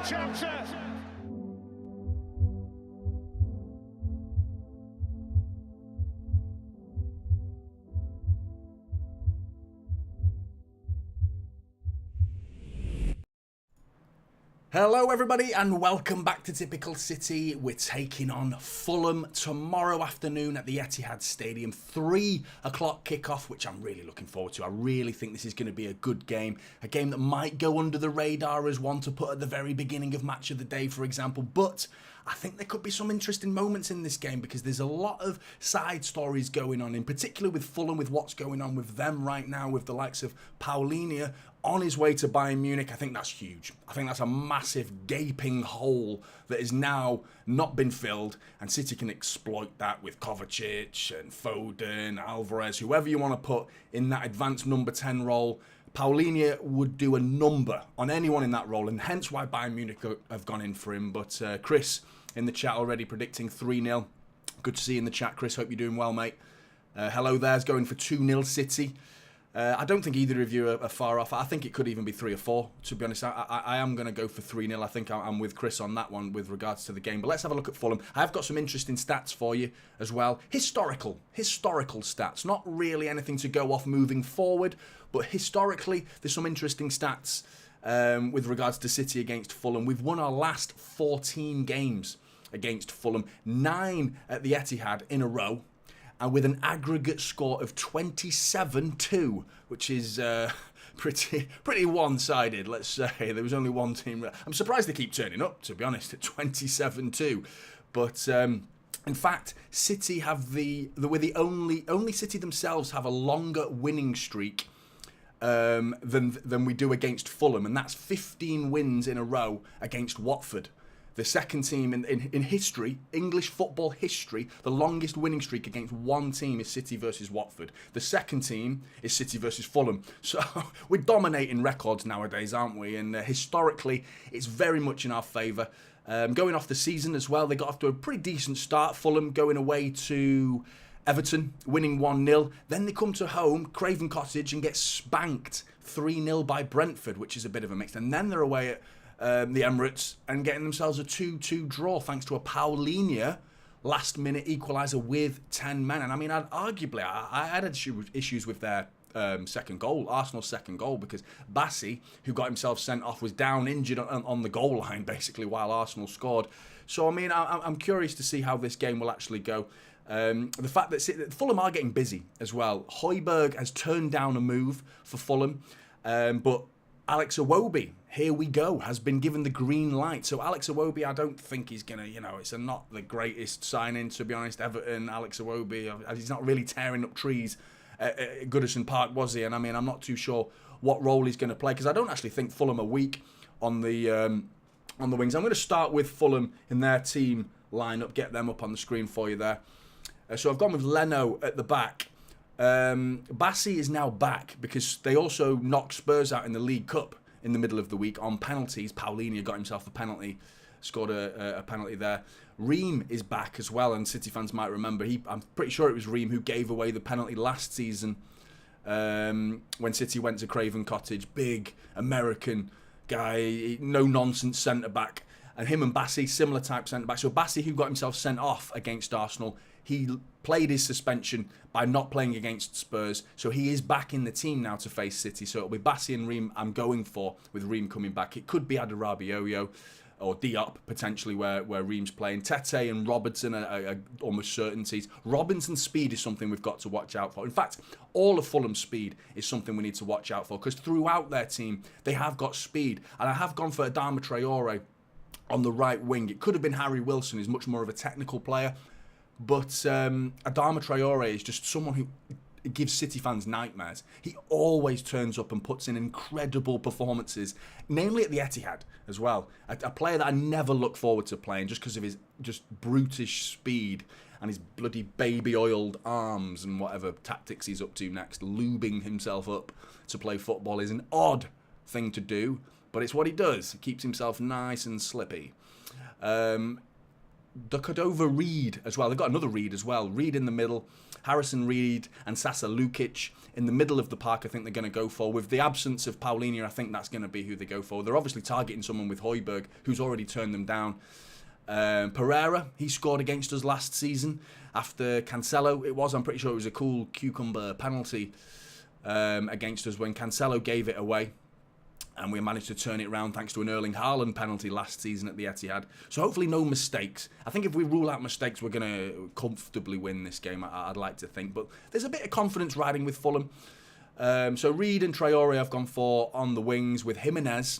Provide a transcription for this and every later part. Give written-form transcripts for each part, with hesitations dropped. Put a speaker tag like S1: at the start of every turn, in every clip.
S1: Shelter.
S2: Hello everybody and welcome back to Typical City. We're taking on Fulham tomorrow afternoon at the Etihad Stadium. 3 o'clock kickoff, which I'm really looking forward to. I really think this is going to be a good game. A game that might go under the radar as one to put at the very beginning of match of the day, for example. But I think there could be some interesting moments in this game because there's a lot of side stories going on, in particular with Fulham, with what's going on with them right now, with the likes of Paulinho on his way to Bayern Munich. I think that's huge. I think that's a massive gaping hole that has now not been filled, and City can exploit that with Kovacic and Foden, Alvarez, whoever you want to put in that advanced number 10 role. Paulinho would do a number on anyone in that role, and hence why Bayern Munich have gone in for him. But Chris in the chat already predicting 3-0. Good to see you in the chat, Chris. Hope you're doing well, mate. Hello there's going for 2-0 City. I don't think either of you are far off. I think it could even be 3 or 4, to be honest. I am going to go for 3-0. I think I'm with Chris on that one with regards to the game. But let's have a look at Fulham. I've got some interesting stats for you as well. Historical stats. Not really anything to go off moving forward, but historically, there's some interesting stats with regards to City against Fulham. We've won our last 14 games against Fulham. 9 at the Etihad in a row. And with an aggregate score of 27-2, which is pretty one-sided, let's say. There was only one team. I'm surprised they keep turning up, to be honest, at 27-2. But in fact, City have we're the only City themselves have a longer winning streak than we do against Fulham, and that's 15 wins in a row against Watford. The second team in history, English football history, the longest winning streak against one team is City versus Watford. The second team is City versus Fulham. So we're dominating records nowadays, aren't we? And historically, it's very much in our favour. Going off the season as well, they got off to a pretty decent start. Fulham going away to Everton, winning 1-0. Then they come to home, Craven Cottage, and get spanked 3-0 by Brentford, which is a bit of a mix. And then they're away at the Emirates and getting themselves a 2-2 draw thanks to a Paulinho last-minute equaliser with 10 men. And I mean, I had issues with their second goal, Arsenal's second goal, because Bassi, who got himself sent off, was down injured on the goal line, basically, while Arsenal scored. So, I mean, I'm curious to see how this game will actually go. The fact that Fulham are getting busy as well. Højbjerg has turned down a move for Fulham, but Alex Iwobi, here we go, has been given the green light. So Alex Iwobi, I don't think he's going to, it's not the greatest signing, to be honest. Everton, Alex Iwobi, he's not really tearing up trees at Goodison Park, was he? And I mean, I'm not too sure what role he's going to play, because I don't actually think Fulham are weak on the wings. I'm going to start with Fulham in their team lineup, get them up on the screen for you there. So I've gone with Leno at the back. Bassi is now back because they also knocked Spurs out in the League Cup in the middle of the week on penalties. Paulinho got himself a penalty, scored a penalty there. Ream is back as well, and City fans might remember, I'm pretty sure it was Ream who gave away the penalty last season when City went to Craven Cottage. Big American guy, no-nonsense centre-back. And him and Bassi, similar type centre-back. So Bassi, who got himself sent off against Arsenal, he played his suspension by not playing against Spurs. So he is back in the team now to face City. So it'll be Bassi and Ream I'm going for, with Ream coming back. It could be Adarabioyo or Diop, potentially, where Ream's playing. Tete and Robertson are almost certainties. Robinson's speed is something we've got to watch out for. In fact, all of Fulham's speed is something we need to watch out for, because throughout their team, they have got speed. And I have gone for Adama Traore on the right wing. It could have been Harry Wilson, who's much more of a technical player. But Adama Traore is just someone who gives City fans nightmares. He always turns up and puts in incredible performances, namely at the Etihad as well. A player that I never look forward to playing just because of his just brutish speed and his bloody baby-oiled arms and whatever tactics he's up to next. Lubing himself up to play football is an odd thing to do, but it's what he does. He keeps himself nice and slippy. the Cordova Reed as well. They've got another Reed as well. Reed in the middle, Harrison Reed and Sasa Lukic in the middle of the park. I think they're going to go for. With the absence of Paulinho, I think that's going to be who they go for. They're obviously targeting someone with Højbjerg, who's already turned them down. Pereira, he scored against us last season after Cancelo. I'm pretty sure it was a cool cucumber penalty against us when Cancelo gave it away. And we managed to turn it around thanks to an Erling Haaland penalty last season at the Etihad. So hopefully no mistakes. I think if we rule out mistakes, we're going to comfortably win this game, I'd like to think. But there's a bit of confidence riding with Fulham. So Reed and Traore I've gone for on the wings, with Jimenez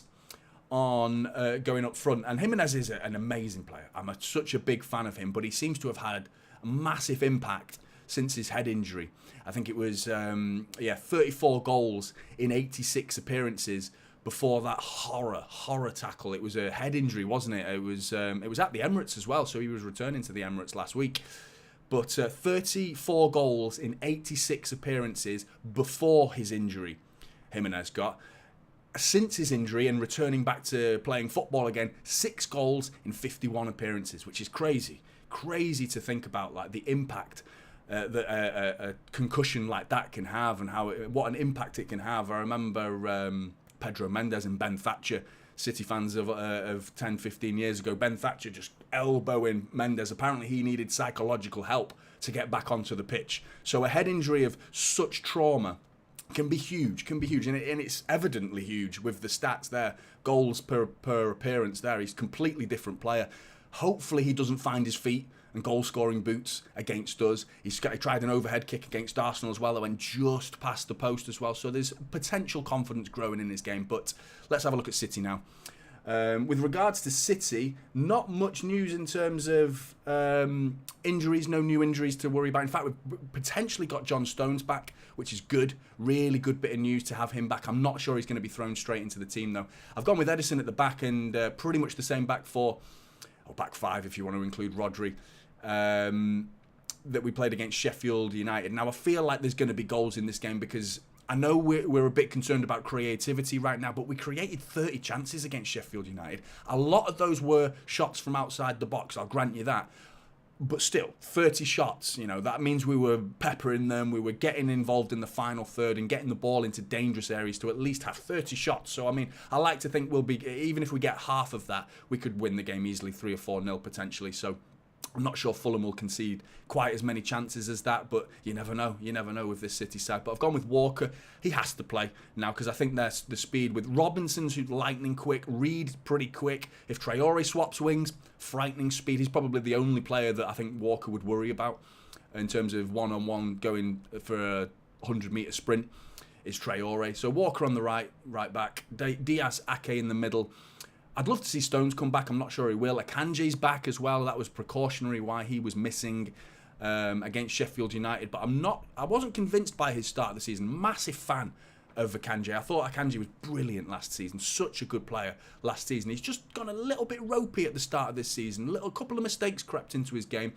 S2: on going up front. And Jimenez is an amazing player. I'm such a big fan of him, but he seems to have had a massive impact since his head injury. I think it was 34 goals in 86 appearances before that horror tackle. It was a head injury, wasn't it? It was at the Emirates as well, so he was returning to the Emirates last week. But 34 goals in 86 appearances before his injury, Jimenez got. Since his injury and returning back to playing football again, 6 goals in 51 appearances, which is crazy. Crazy to think about, like the impact that a concussion like that can have, and what an impact it can have. I remember Pedro Mendes and Ben Thatcher, City fans of 10, 15 years ago. Ben Thatcher just elbowing Mendes. Apparently he needed psychological help to get back onto the pitch. So a head injury of such trauma can be huge, and it's evidently huge with the stats there. Goals per appearance there. He's a completely different player. Hopefully he doesn't find his feet and goal-scoring boots against us. He tried an overhead kick against Arsenal as well that went just past the post as well. So there's potential confidence growing in this game. But let's have a look at City now. With regards to City, not much news in terms of injuries. No new injuries to worry about. In fact, we've potentially got John Stones back, which is good. Really good bit of news to have him back. I'm not sure he's going to be thrown straight into the team, though. I've gone with Edison at the back, and pretty much the same back four, or back five if you want to include Rodri, that we played against Sheffield United. Now, I feel like there's going to be goals in this game, because I know we're a bit concerned about creativity right now, but we created 30 chances against Sheffield United. A lot of those were shots from outside the box, I'll grant you that. But still, 30 shots, that means we were peppering them, we were getting involved in the final third and getting the ball into dangerous areas to at least have 30 shots. So, I like to think we'll be, even if we get half of that, we could win the game easily 3 or 4-0 potentially. So I'm not sure Fulham will concede quite as many chances as that, but you never know. You never know with this City side. But I've gone with Walker. He has to play now, because I think there's the speed with Robinson's, who's lightning quick, Reed pretty quick. If Traore swaps wings, frightening speed. He's probably the only player that I think Walker would worry about in terms of one-on-one going for a 100-metre sprint is Traore. So Walker on the right back, Diaz, Ake in the middle. I'd love to see Stones come back. I'm not sure he will. Akanji's back as well. That was precautionary why he was missing against Sheffield United. But I wasn't convinced by his start of the season. Massive fan of Akanji. I thought Akanji was brilliant last season. Such a good player last season. He's just gone a little bit ropey at the start of this season. A couple of mistakes crept into his game.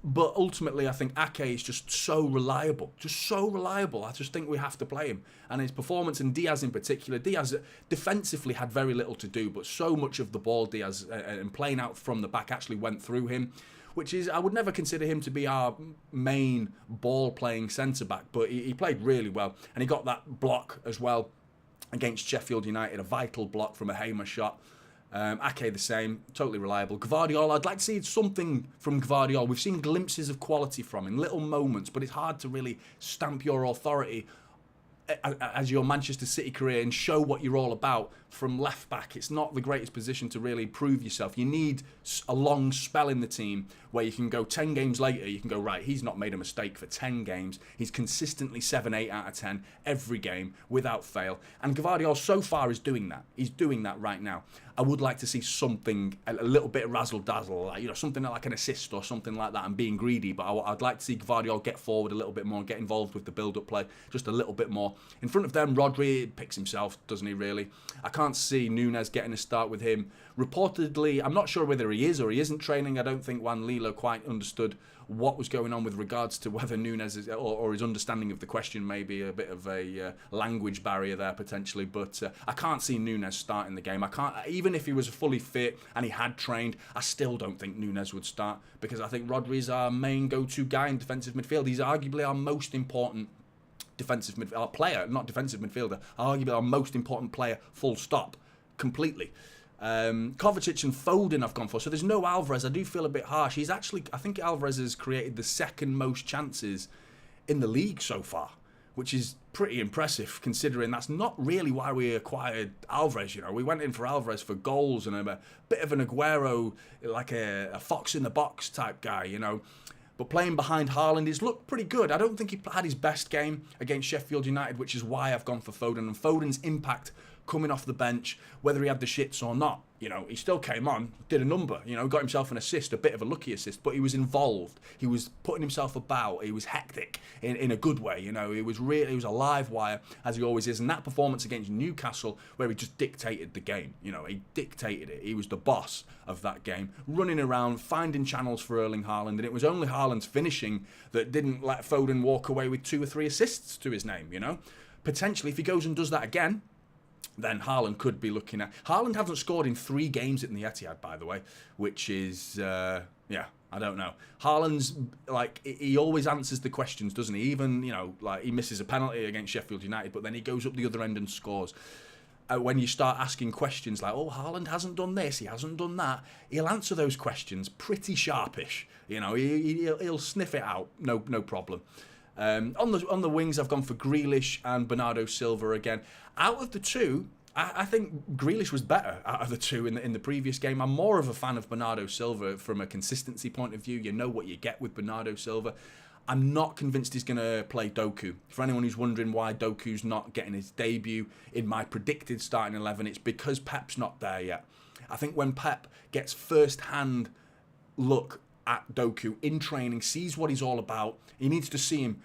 S2: But ultimately, I think Ake is just so reliable. I just think we have to play him. And his performance, and Diaz in particular, Diaz defensively had very little to do, but so much of the ball, Diaz, and playing out from the back actually went through him, which is, I would never consider him to be our main ball-playing centre-back, but he played really well. And he got that block as well against Sheffield United, a vital block from a Hamer shot. Ake the same, totally reliable. Gvardiol, I'd like to see something from Gvardiol. We've seen glimpses of quality from him, little moments, but it's hard to really stamp your authority as your Manchester City career and show what you're all about from left back. It's not the greatest position to really prove yourself. You need a long spell in the team where you can go 10 games later, you can go, right, he's not made a mistake for 10 games. He's consistently 7, 8 out of 10 every game without fail. And Gvardiol so far is doing that. He's doing that right now. I would like to see something, a little bit of razzle-dazzle, like, something like an assist or something like that. I'm being greedy, but I'd like to see Gvardiol get forward a little bit more and get involved with the build-up play just a little bit more. In front of them, Rodri picks himself, doesn't he, really? I can't see Nunes getting a start with him. Reportedly, I'm not sure whether he is or he isn't training. I don't think Juan Lilo quite understood what was going on with regards to whether Nunes is, or his understanding of the question, maybe a bit of a language barrier there potentially. But I can't see Nunes starting the game. I can't, even if he was fully fit and he had trained, I still don't think Nunes would start, because I think Rodri is our main go-to guy in defensive midfield. He's arguably our most important defensive midfielder, player, not defensive midfielder, arguably our most important player, full stop, completely. Kovacic and Foden I've gone for, so there's no Alvarez. I do feel a bit harsh. He's actually, I think Alvarez has created the second most chances in the league so far, which is pretty impressive considering that's not really why we acquired Alvarez. You know, we went in for Alvarez for goals and a bit of an Aguero, like a fox in the box type guy, you know. But playing behind Haaland, he's looked pretty good. I don't think he had his best game against Sheffield United, which is why I've gone for Foden. And Foden's impact coming off the bench, whether he had the shits or not, you know, he still came on, did a number, you know, got himself an assist, a bit of a lucky assist, but he was involved. He was putting himself about. He was hectic in a good way, you know. He was a live wire, as he always is. And that performance against Newcastle, where he just dictated the game, you know, he dictated it. He was the boss of that game, running around, finding channels for Erling Haaland. And it was only Haaland's finishing that didn't let Foden walk away with 2 or 3 assists to his name, you know. Potentially, if he goes and does that again, then Haaland could be looking at... Haaland hasn't scored in 3 games in the Etihad, by the way, which is, I don't know. Haaland's, like, he always answers the questions, doesn't he? Even, you know, like, he misses a penalty against Sheffield United, but then he goes up the other end and scores. When you start asking questions like, oh, Haaland hasn't done this, he hasn't done that, he'll answer those questions pretty sharpish. You know, he'll sniff it out, no problem. On the wings, I've gone for Grealish and Bernardo Silva again. Out of the two, I think Grealish was better out of the two in the previous game. I'm more of a fan of Bernardo Silva from a consistency point of view. You know what you get with Bernardo Silva. I'm not convinced he's going to play Doku. For anyone who's wondering why Doku's not getting his debut in my predicted starting 11, it's because Pep's not there yet. I think when Pep gets first-hand look at Doku in training, sees what he's all about, he needs to see him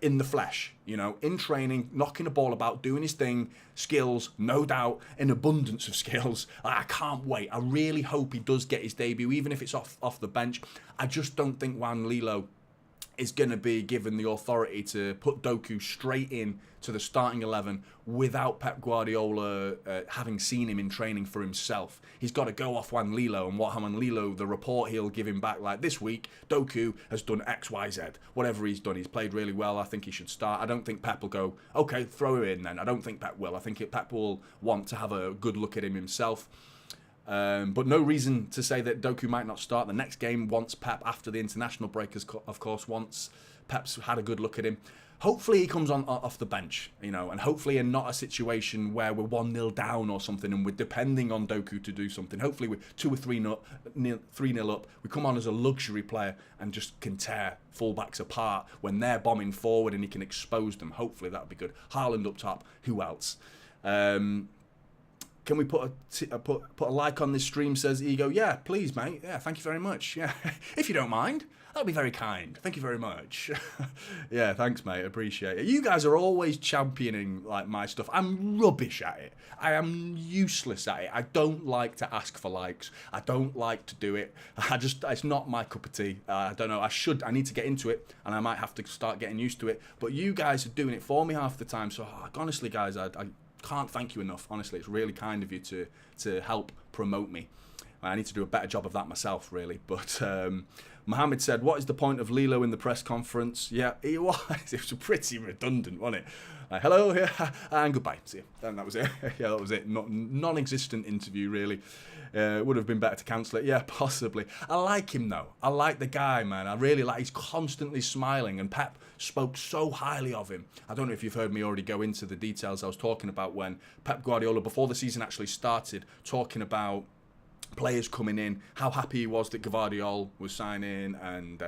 S2: in the flesh, you know, in training, knocking a ball about, doing his thing, skills, no doubt, an abundance of skills. I can't wait. I really hope he does get his debut, even if it's off the bench. I just don't think Juan Lilo is going to be given the authority to put Doku straight in to the starting 11 without Pep Guardiola having seen him in training for himself. He's got to go off Juan Lilo, and what Juan Lilo, the report he'll give him back, like this week, Doku has done X, Y, Z. Whatever he's done, he's played really well. I think he should start. I don't think Pep will go, okay, throw him in then. I don't think Pep will. I think Pep will want to have a good look at him himself. But no reason to say that Doku might not start the next game once Pep, after the international break, of course, once Pep's had a good look at him. Hopefully he comes on off the bench, you know, and hopefully in not a situation where we're 1-0 down or something and we're depending on Doku to do something. Hopefully we're 2 or 3-0 up. We come on as a luxury player and just can tear fullbacks apart when they're bombing forward and he can expose them. Hopefully that would be good. Haaland up top. Who else? Can we put a like on this stream, says Ego? Yeah, please, mate. Yeah, thank you very much. Yeah, if you don't mind. That'll be very kind. Thank you very much. Yeah, thanks, mate. Appreciate it. You guys are always championing like my stuff. I'm rubbish at it. I am useless at it. I don't like to ask for likes. I don't like to do it. It's not my cup of tea. I don't know. I need to get into it, and I might have to start getting used to it. But you guys are doing it for me half the time. So honestly, guys, I can't thank you enough. Honestly, it's really kind of you to help promote me. I need to do a better job of that myself, really. But Mohammed said, what is the point of Lilo in the press conference? Yeah, it was. It was pretty redundant, wasn't it? Hello, yeah, and goodbye. See you. And that was it. Yeah, that was it. Non-existent interview, really. Would have been better to cancel it. Yeah, possibly. I like him, though. I like the guy, man. I really like. He's constantly smiling, and Pep spoke so highly of him. I don't know if you've heard me already go into the details I was talking about when Pep Guardiola, before the season actually started, talking about players coming in, how happy he was that Gvardiol was signing, and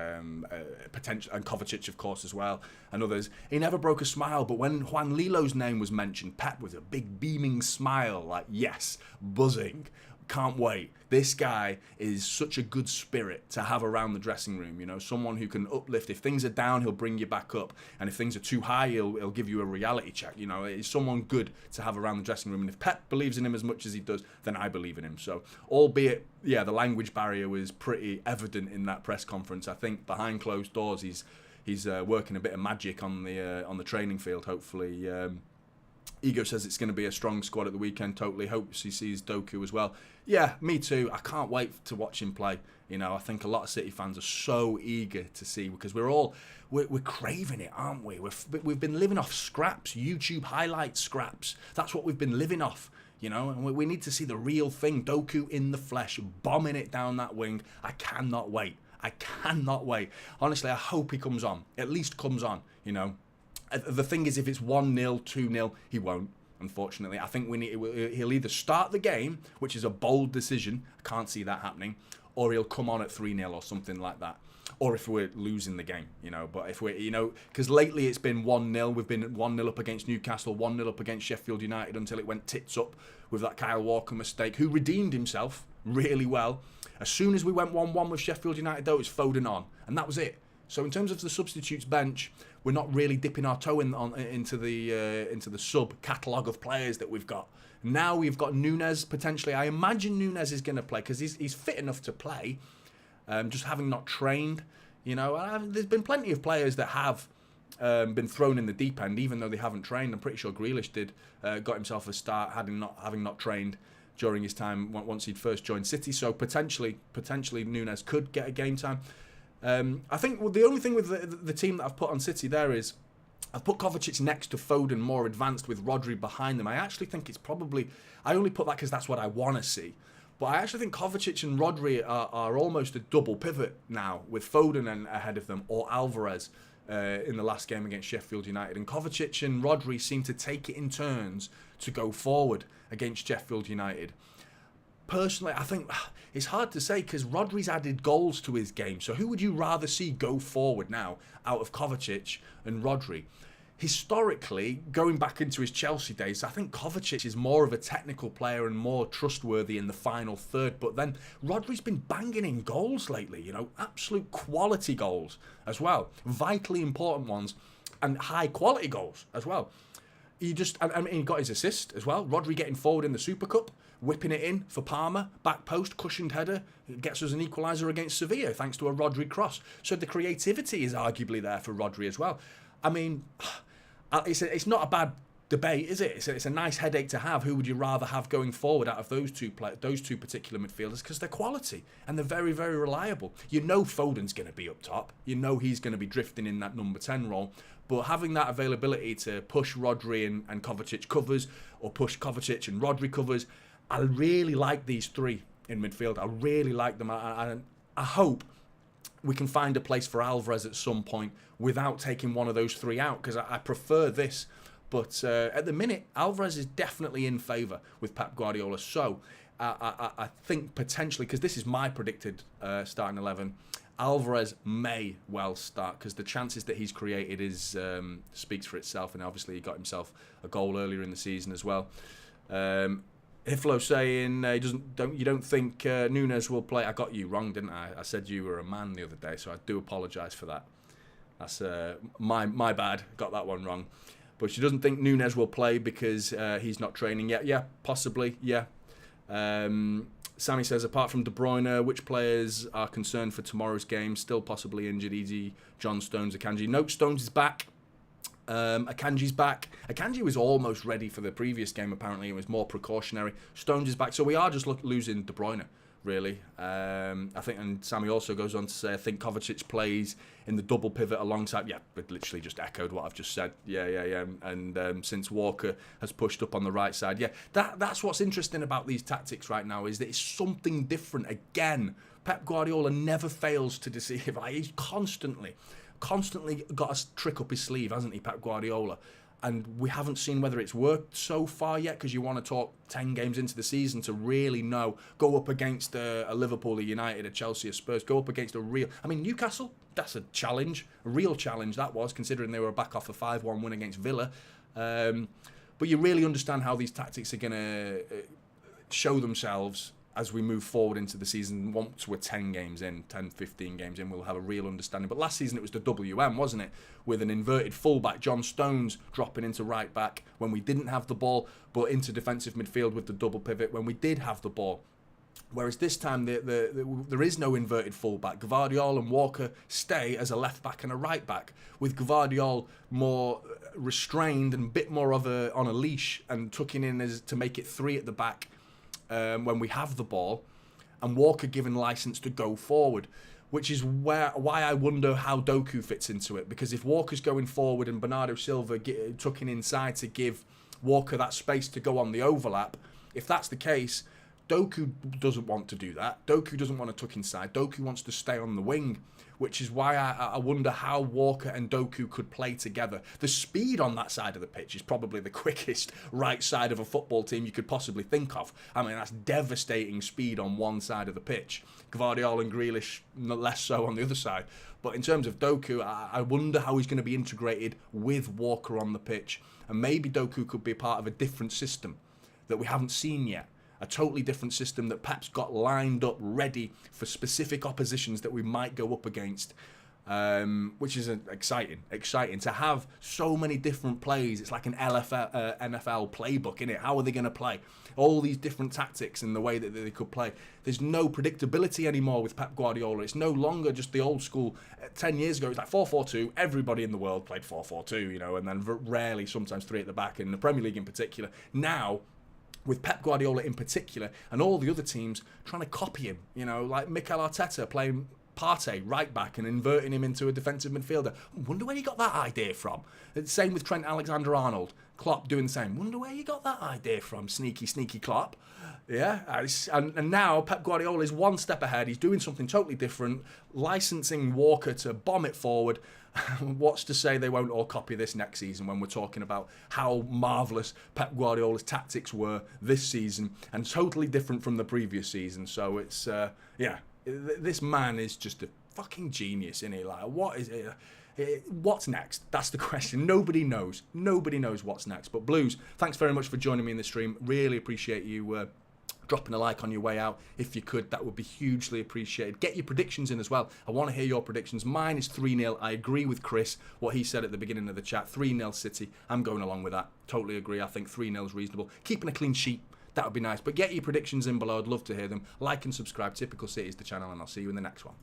S2: potential, and Kovacic, of course, as well, and others. He never broke a smile, but when Juan Lilo's name was mentioned, Pep with a big beaming smile, like, yes, buzzing. Can't wait. This guy is such a good spirit to have around the dressing room, you know, someone who can uplift. If things are down, he'll bring you back up. And if things are too high, he'll give you a reality check. You know, he's someone good to have around the dressing room. And if Pep believes in him as much as he does, then I believe in him. So, albeit, yeah, the language barrier was pretty evident in that press conference. I think behind closed doors, he's working a bit of magic on the training field, hopefully. Ego says it's going to be a strong squad at the weekend. Totally hopes he sees Doku as well. Yeah, me too. I can't wait to watch him play. You know, I think a lot of City fans are so eager to see, because we're craving it, aren't we? We've been living off scraps, YouTube highlight scraps. That's what we've been living off. You know, and we need to see the real thing. Doku in the flesh, bombing it down that wing. I cannot wait. I cannot wait. Honestly, I hope he comes on. At least comes on, you know. The thing is, if it's 1-0, 2-0, he won't, unfortunately. I think he'll either start the game, which is a bold decision. I can't see that happening. Or he'll come on at 3-0 or something like that. Or if we're losing the game, you know. But if we're, you know, because lately it's been 1-0. We've been 1-0 up against Newcastle, 1-0 up against Sheffield United until it went tits up with that Kyle Walker mistake, who redeemed himself really well. As soon as we went 1-1 with Sheffield United, though, it was Foden on. And that was it. So in terms of the substitutes bench, we're not really dipping our toe into the sub catalogue of players that we've got. Now we've got Nunes potentially. I imagine Nunes is going to play because he's fit enough to play, just having not trained. You know, there's been plenty of players that have been thrown in the deep end, even though they haven't trained. I'm pretty sure Grealish got himself a start having not trained during his time once he'd first joined City. So potentially Nunes could get a game time. I think the only thing with the team that I've put on City there is I've put Kovacic next to Foden, more advanced, with Rodri behind them. I actually think it's probably... I only put that because that's what I want to see. But I actually think Kovacic and Rodri are almost a double pivot now, with Foden ahead of them, or Alvarez in the last game against Sheffield United. And Kovacic and Rodri seem to take it in turns to go forward against Sheffield United. Personally, I think it's hard to say because Rodri's added goals to his game. So who would you rather see go forward now out of Kovacic and Rodri? Historically, going back into his Chelsea days, I think Kovacic is more of a technical player and more trustworthy in the final third. But then Rodri's been banging in goals lately, you know, absolute quality goals as well. Vitally important ones and high quality goals as well. He got his assist as well. Rodri getting forward in the Super Cup, whipping it in for Palmer, back post, cushioned header, gets us an equaliser against Sevilla thanks to a Rodri cross. So the creativity is arguably there for Rodri as well. I mean, it's not a bad debate, is it? It's a nice headache to have. Who would you rather have going forward out of those two particular midfielders? Because they're quality and they're very, very reliable. You know Foden's going to be up top. You know he's going to be drifting in that number 10 role. But having that availability to push Rodri and Kovacic covers, or push Kovacic and Rodri covers, I really like these three in midfield. I really like them. I hope we can find a place for Alvarez at some point without taking one of those three out, because I prefer this. But at the minute, Alvarez is definitely in favour with Pep Guardiola. So I think potentially, because this is my predicted starting 11, Alvarez may well start, because the chances that he's created speaks for itself, and obviously he got himself a goal earlier in the season as well. Hiflo saying you don't think Nunes will play. I got you wrong, didn't I? I said you were a man the other day, so I do apologise for that. That's my bad. Got that one wrong. But she doesn't think Nunes will play because he's not training yet. Yeah, possibly. Yeah. Sammy says, apart from De Bruyne, which players are concerned for tomorrow's game? Still possibly injured. Easy, John Stones, Akanji. Nope, Stones is back. Akanji's back. Akanji was almost ready for the previous game, apparently. It was more precautionary. Stones is back. So we are just losing De Bruyne, really. I think, and Sammy also goes on to say, I think Kovacic plays in the double pivot alongside. Yeah, it literally just echoed what I've just said. Yeah. And since Walker has pushed up on the right side, yeah, that's what's interesting about these tactics right now, is that it's something different. Again, Pep Guardiola never fails to deceive. He's constantly got a trick up his sleeve, hasn't he, Pep Guardiola? And we haven't seen whether it's worked so far yet, because you want to talk 10 games into the season to really know. Go up against a Liverpool, a United, a Chelsea, a Spurs. Go up against Newcastle, that's a challenge. A real challenge that was, considering they were back off a 5-1 win against Villa. But you really understand how these tactics are going to show themselves as we move forward into the season, once we're 10 games in, 10, 15 games in, we'll have a real understanding. But last season it was the WM, wasn't it? With an inverted fullback, John Stones dropping into right back when we didn't have the ball, but into defensive midfield with the double pivot when we did have the ball. Whereas this time there is no inverted fullback. Gvardiol and Walker stay as a left back and a right back, with Gvardiol more restrained and a bit more of on a leash and tucking in as to make it 3 at the back when we have the ball, and Walker given license to go forward, which is why I wonder how Doku fits into it. Because if Walker's going forward and Bernardo Silva tucking inside to give Walker that space to go on the overlap, if that's the case, Doku doesn't want to do that. Doku doesn't want to tuck inside. Doku wants to stay on the wing, which is why I wonder how Walker and Doku could play together. The speed on that side of the pitch is probably the quickest right side of a football team you could possibly think of. I mean, that's devastating speed on one side of the pitch. Gvardiol and Grealish, less so on the other side. But in terms of Doku, I wonder how he's going to be integrated with Walker on the pitch. And maybe Doku could be part of a different system that we haven't seen yet. A totally different system that Pep's got lined up ready for specific oppositions that we might go up against, which is exciting to have so many different plays. It's like an NFL playbook, innit? How are they going to play? All these different tactics and the way that they could play. There's no predictability anymore with Pep Guardiola. It's no longer just the old school. 10 years ago, it was like 4-4-2. Everybody in the world played 4-4-2, you know, and then rarely, sometimes 3 at the back in the Premier League in particular. Now, with Pep Guardiola in particular, and all the other teams trying to copy him, you know, like Mikel Arteta playing Partey right back and inverting him into a defensive midfielder. Wonder where you got that idea from. Same with Trent Alexander-Arnold. Klopp doing the same. Wonder where you got that idea from, sneaky Klopp. Yeah, and now Pep Guardiola is one step ahead. He's doing something totally different, licensing Walker to bomb it forward. What's to say they won't all copy this next season when we're talking about how marvellous Pep Guardiola's tactics were this season and totally different from the previous season. So it's, this man is just a fucking genius, isn't he? Like, what is it? What's next? That's the question. Nobody knows. Nobody knows what's next. But Blues, thanks very much for joining me in the stream. Really appreciate you dropping a like on your way out. If you could, that would be hugely appreciated. Get your predictions in as well. I want to hear your predictions. Mine is 3-0. I agree with Chris, what he said at the beginning of the chat. 3-0 City. I'm going along with that. Totally agree. I think 3-0 is reasonable. Keeping a clean sheet, that would be nice. But get your predictions in below. I'd love to hear them. Like and subscribe. Typical City is the channel, and I'll see you in the next one.